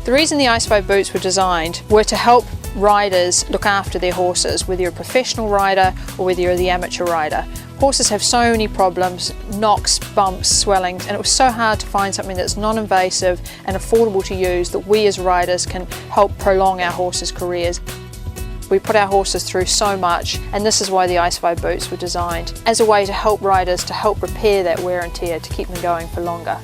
The reason the Ice 5 boots were designed were to help riders look after their horses, whether you're a professional rider or whether you're the amateur rider. Horses have so many problems, knocks, bumps, swellings, and it was so hard to find something that's non-invasive and affordable to use that we as riders can help prolong our horses' careers. We put our horses through so much, and this is why the Ice 5 boots were designed, as a way to help riders to help repair that wear and tear, to keep them going for longer.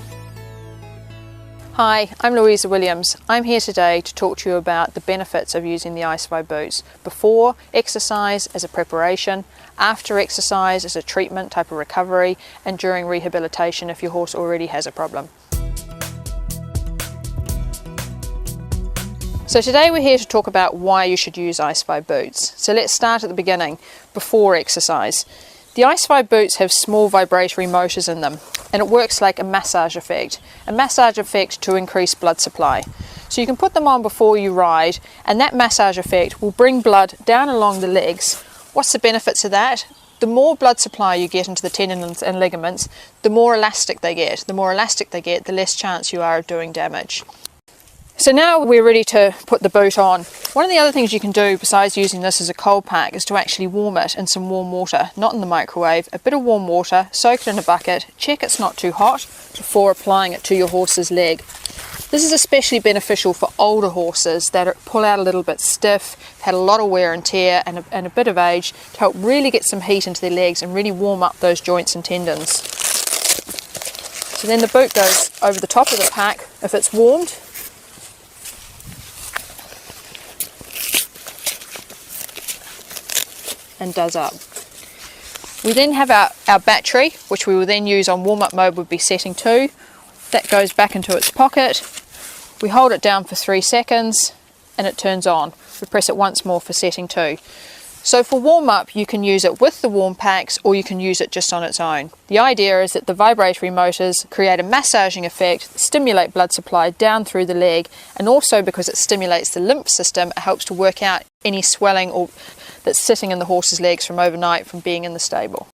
Hi, I'm Louisa Williams. I'm here today to talk to you about the benefits of using the Ice 5 boots before exercise as a preparation, after exercise as a treatment type of recovery, and during rehabilitation if your horse already has a problem. So today we're here to talk about why you should use Ice 5 boots. So let's start at the beginning, before exercise. The Ice 5 boots have small vibratory motors in them, and it works like a massage effect to increase blood supply. So you can put them on before you ride, and that massage effect will bring blood down along the legs. What's the benefits of that? The more blood supply you get into the tendons and ligaments, the more elastic they get. The more elastic they get, the less chance you are of doing damage. So now we're ready to put the boot on. One of the other things you can do besides using this as a cold pack is to actually warm it in some warm water, not in the microwave. A bit of warm water, soak it in a bucket, check it's not too hot before applying it to your horse's leg. This is especially beneficial for older horses that pull out a little bit stiff, had a lot of wear and tear and a bit of age, to help really get some heat into their legs and really warm up those joints and tendons. So then the boot goes over the top of the pack if it's warmed. And does up. We then have our battery, which we will then use on warm-up mode, would be setting 2. That goes back into its pocket. We hold it down for 3 seconds and it turns on. We press it once more for setting 2. So for warm-up you can use it with the warm packs or you can use it just on its own. The idea is that the vibratory motors create a massaging effect, stimulate blood supply down through the leg, and also because it stimulates the lymph system, it helps to work out any swelling or that's sitting in the horse's legs from overnight from being in the stable.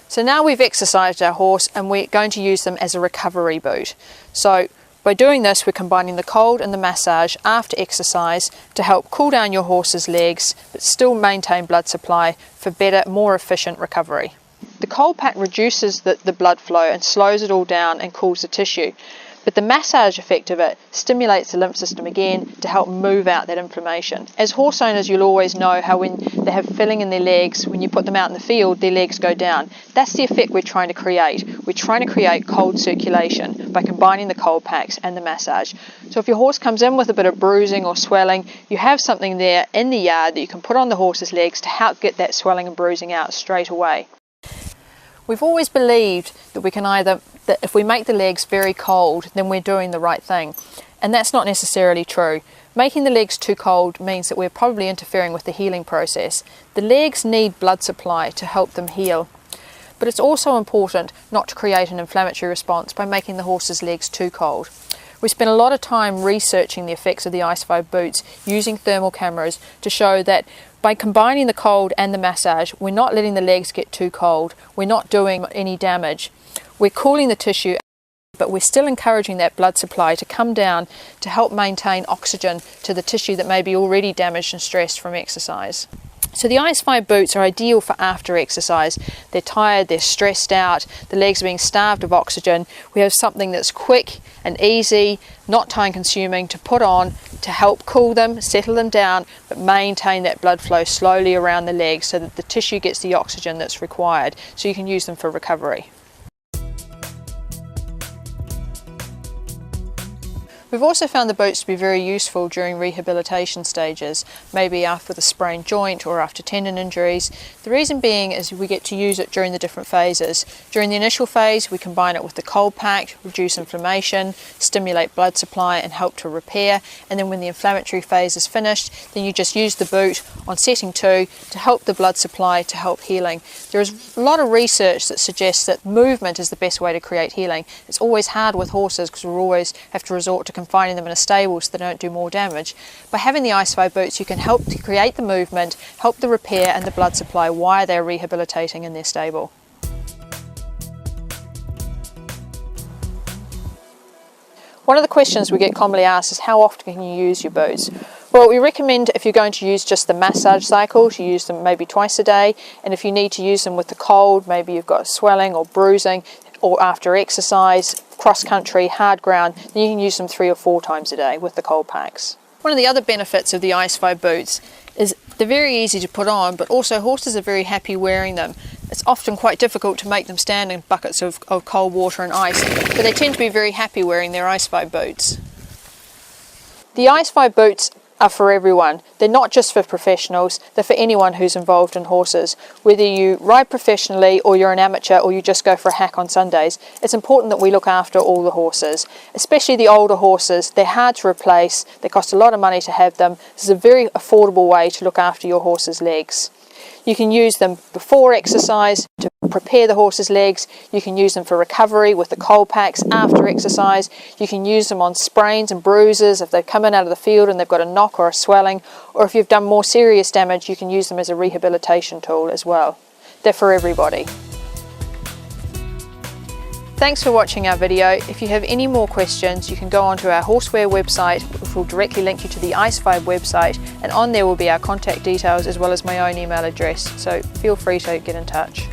So now we've exercised our horse and we're going to use them as a recovery boot. So by doing this, we're combining the cold and the massage after exercise to help cool down your horse's legs but still maintain blood supply for better, more efficient recovery. The cold pack reduces the blood flow and slows it all down and cools the tissue. But the massage effect of it stimulates the lymph system again to help move out that inflammation. As horse owners, you'll always know how when they have filling in their legs, when you put them out in the field, their legs go down. That's the effect we're trying to create. We're trying to create cold circulation by combining the cold packs and the massage. So if your horse comes in with a bit of bruising or swelling, you have something there in the yard that you can put on the horse's legs to help get that swelling and bruising out straight away. We've always believed that that if we make the legs very cold, then we're doing the right thing. And that's not necessarily true. Making the legs too cold means that we're probably interfering with the healing process. The legs need blood supply to help them heal. But it's also important not to create an inflammatory response by making the horse's legs too cold. We spent a lot of time researching the effects of the Ice 5 boots using thermal cameras to show that by combining the cold and the massage, we're not letting the legs get too cold, we're not doing any damage. We're cooling the tissue, but we're still encouraging that blood supply to come down to help maintain oxygen to the tissue that may be already damaged and stressed from exercise. So the Ice 5 boots are ideal for after exercise. They're tired, they're stressed out, the legs are being starved of oxygen. We have something that's quick and easy, not time consuming to put on to help cool them, settle them down, but maintain that blood flow slowly around the legs so that the tissue gets the oxygen that's required, so you can use them for recovery. We've also found the boots to be very useful during rehabilitation stages, maybe after a sprained joint or after tendon injuries. The reason being is we get to use it during the different phases. During the initial phase, we combine it with the cold pack, reduce inflammation, stimulate blood supply and help to repair. And then when the inflammatory phase is finished, then you just use the boot on setting 2 to help the blood supply, to help healing. There is a lot of research that suggests that movement is the best way to create healing. It's always hard with horses because we always have to resort to confining them in a stable so they don't do more damage. By having the Ice 5 boots, you can help to create the movement, help the repair and the blood supply while they're rehabilitating in their stable. One of the questions we get commonly asked is how often can you use your boots? Well, we recommend if you're going to use just the massage cycle to use them maybe twice a day, and if you need to use them with the cold, maybe you've got swelling or bruising, or after exercise, cross country, hard ground, then you can use them 3 or 4 times a day with the cold packs. One of the other benefits of the Ice 5 boots is they're very easy to put on, but also horses are very happy wearing them. It's often quite difficult to make them stand in buckets of cold water and ice, but they tend to be very happy wearing their Ice 5 boots. The Ice 5 boots are for everyone. They're not just for professionals, they're for anyone who's involved in horses. Whether you ride professionally or you're an amateur or you just go for a hack on Sundays, it's important that we look after all the horses, especially the older horses. They're hard to replace, they cost a lot of money to have them. This is a very affordable way to look after your horse's legs. You can use them before exercise to prepare the horse's legs. You can use them for recovery with the cold packs after exercise. You can use them on sprains and bruises if they've come in out of the field and they've got a knock or a swelling, or if you've done more serious damage, you can use them as a rehabilitation tool as well. They're for everybody. Thanks for watching our video. If you have any more questions, you can go onto our horseware website, which will directly link you to the Ice 5 website, and on there will be our contact details as well as my own email address, so feel free to get in touch.